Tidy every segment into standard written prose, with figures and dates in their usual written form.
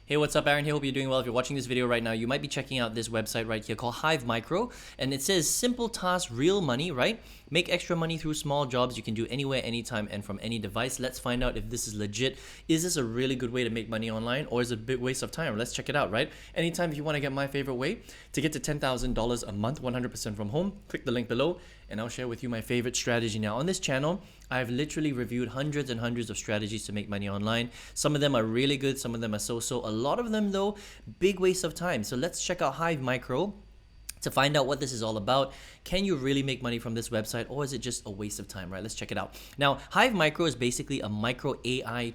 Hey, what's up? Aaron here. Hope you're doing well. If you're watching this video right now, you might be checking out this website right here called Hive Micro, and it says simple tasks, real money, right? Make extra money through small jobs you can do anywhere, anytime, and from any device. Let's find out if this is legit. Is this a really good way to make money online, or is it a big waste of time? Let's check it out, right? Anytime, if you want to get my favorite way to get to $10,000 a month, 100% from home, click the link below, and I'll share with you my favorite strategy. Now, on this channel, I've literally reviewed hundreds and hundreds of strategies to make money online. Some of them are really good, some of them are so-so. A lot of them, though, big waste of time. So let's check out Hive Micro to find out what this is all about. Can you really make money from this website, or is it just a waste of time, right? Let's check it out. Now, Hive Micro is basically a micro AI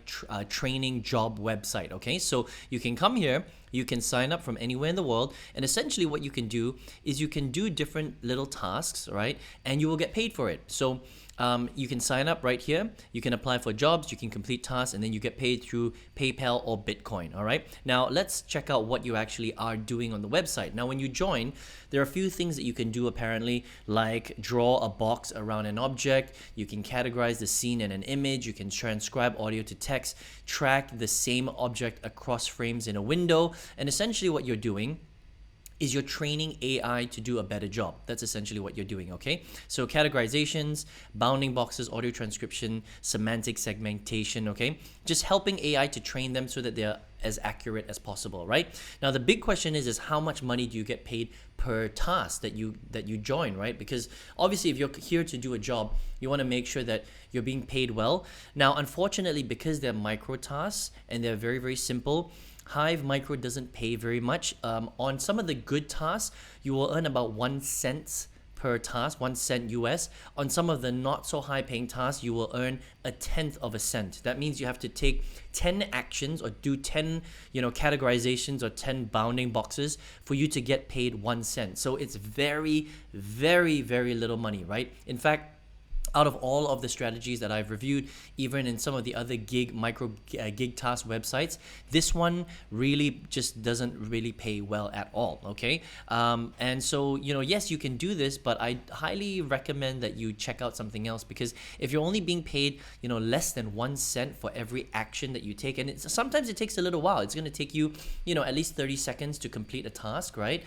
training job website, okay? So you can come here, you can sign up from anywhere in the world, and essentially what you can do is you can do different little tasks, right? And you will get paid for it. So you can sign up right here, you can apply for jobs, you can complete tasks, and then you get paid through PayPal or Bitcoin, all right? Now, let's check out what you actually are doing on the website. Now, when you join, there are a few things that you can do apparently, like draw a box around an object, you can categorize the scene in an image, you can transcribe audio to text, track the same object across frames in a window, and essentially what you're doing is you're training AI to do a better job. That's essentially what you're doing, okay? So categorizations, bounding boxes, audio transcription, semantic segmentation, okay? Just helping AI to train them so that they're as accurate as possible, right? Now, the big question is how much money do you get paid per task that you join, right? Because obviously, if you're here to do a job, you want to make sure that you're being paid well. Now, unfortunately, because they're micro tasks and they're very, very simple, Hive Micro doesn't pay very much. On some of the good tasks, you will earn about 1 cent per task, 1 cent US. On some of the not so high paying tasks, you will earn 1/10 of a cent. That means you have to take 10 actions or do 10, categorizations or 10 bounding boxes for you to get paid 1 cent. So it's very, very, very little money, right? In fact, out of all of the strategies that I've reviewed, even in some of the other micro gig task websites, this one really just doesn't really pay well at all, okay? And so, yes, you can do this, but I highly recommend that you check out something else, because if you're only being paid, less than 1 cent for every action that you take, and sometimes it takes a little while. It's going to take you, at least 30 seconds to complete a task, right?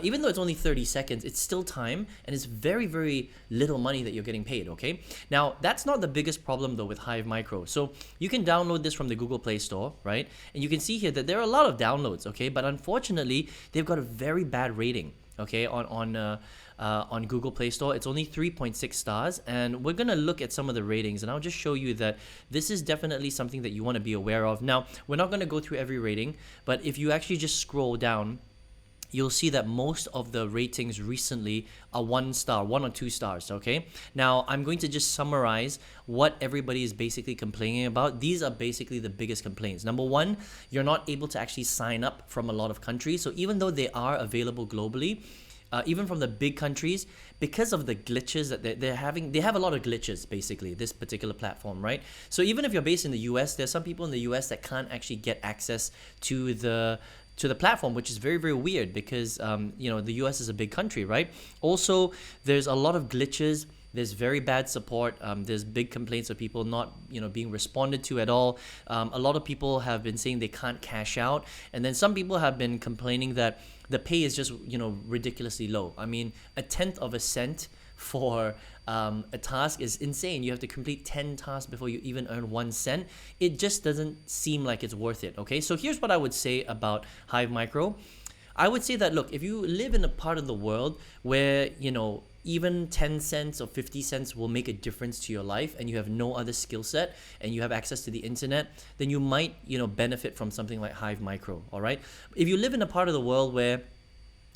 Even though it's only 30 seconds, it's still time, and it's very, very little money that you're getting paid, okay? Now, that's not the biggest problem though with Hive Micro. So you can download this from the Google Play Store, right? And you can see here that there are a lot of downloads, okay? But unfortunately, they've got a very bad rating, okay? On Google Play Store, it's only 3.6 stars, and we're gonna look at some of the ratings, and I'll just show you that this is definitely something that you want to be aware of. Now, we're not gonna go through every rating, but if you actually just scroll down, you'll see that most of the ratings recently are 1 star, 1 or 2 stars, okay? Now, I'm going to just summarize what everybody is basically complaining about. These are basically the biggest complaints. Number one, you're not able to actually sign up from a lot of countries. So even though they are available globally, even from the big countries, because of the glitches that they're having, they have a lot of glitches, basically, this particular platform, right? So even if you're based in the US, there's some people in the US that can't actually get access to the platform, which is very, very weird, because the US is a big country, right? Also, there's a lot of glitches. There's very bad support. There's big complaints of people not being responded to at all. A lot of people have been saying they can't cash out, and then some people have been complaining that the pay is just ridiculously low. I mean, 1/10 of a cent for a task is insane. You have to complete 10 tasks before you even earn 1 cent. It just doesn't seem like it's worth it, okay? So here's what I would say about Hive Micro. I would say that, look, if you live in a part of the world where, even 10 cents or 50 cents will make a difference to your life, and you have no other skill set, and you have access to the internet, then you might, benefit from something like Hive Micro, all right? If you live in a part of the world where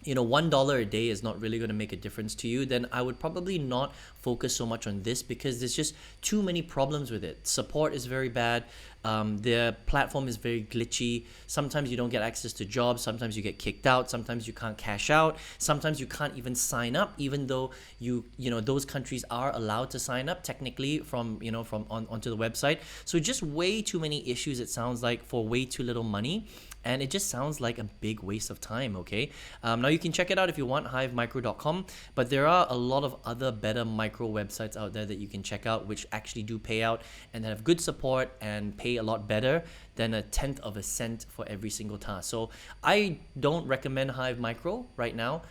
$1 a day is not really going to make a difference to you, then I would probably not focus so much on this, because there's just too many problems with it. Support is very bad. Their platform is very glitchy. Sometimes you don't get access to jobs. Sometimes you get kicked out. Sometimes you can't cash out. Sometimes you can't even sign up, even though those countries are allowed to sign up technically onto the website. So just way too many issues, it sounds like, for way too little money. And it just sounds like a big waste of time, okay? Now, you can check it out if you want, hivemicro.com, but there are a lot of other better micro websites out there that you can check out, which actually do pay out and have good support and pay pay a lot better than a tenth of a cent for every single task. So I don't recommend Hive Micro right now.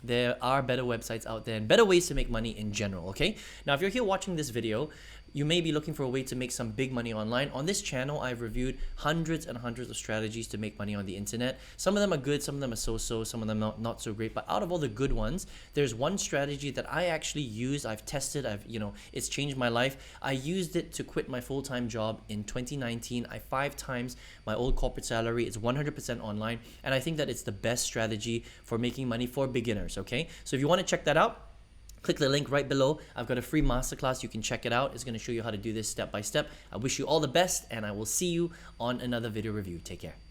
There are better websites out there and better ways to make money in general, okay? Now, if you're here watching this video, you may be looking for a way to make some big money online. On this channel, I've reviewed hundreds and hundreds of strategies to make money on the internet. Some of them are good, some of them are so-so, some of them not so great. But out of all the good ones, there's one strategy that I actually use. I've tested, it's changed my life. I used it to quit my full-time job in 2019. I 5 times my old corporate salary. It's 100% online. And I think that it's the best strategy for making money for beginners, okay? So if you want to check that out, click the link right below. I've got a free masterclass. You can check it out. It's going to show you how to do this step by step. I wish you all the best, and I will see you on another video review. Take care.